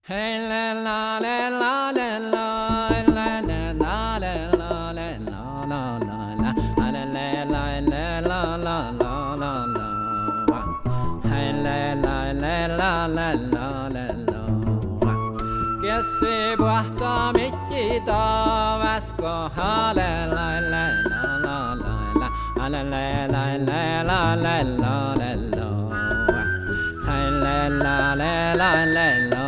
Hey la la la la la la la la la la la la la la Hey la la la la la la Kes ei puhta mikki taavas koha la la la la la la la la la la la la la Hey la la la la la la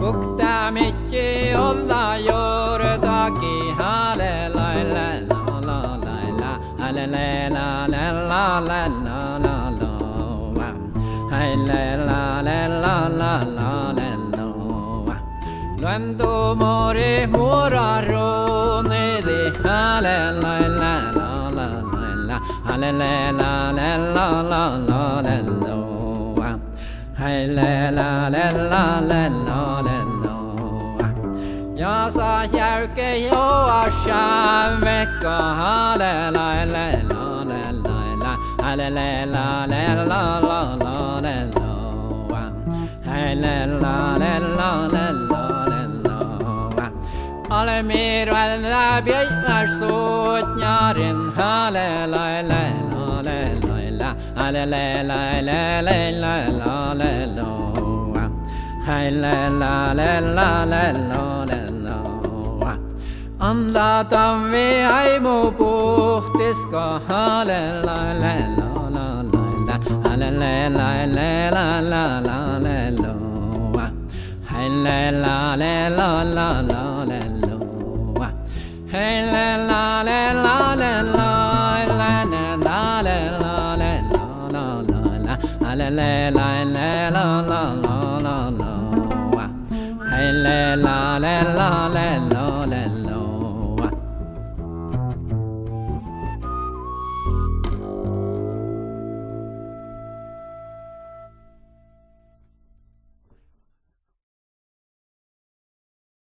Bukta mikki olla juurtakin hale la la la la la hale la la la la la la la Hey la la la la la la la Luento mori murarone di hale la la la la la hale la la la la la la Hey la la la la la la la Jag sa hjälke jag har kärvecka la la la la la la la la la la la la la la Hey la la la la la la la Alle mer alla bjöjlar sotnjaren la la la la la la la la la la la la Hey la la la la la la la Anlatan vi aimo puhtiska la la la la la la la la la la la Hey la la la la la la la Hey la la la la la la la la la la la la Hey la la la la la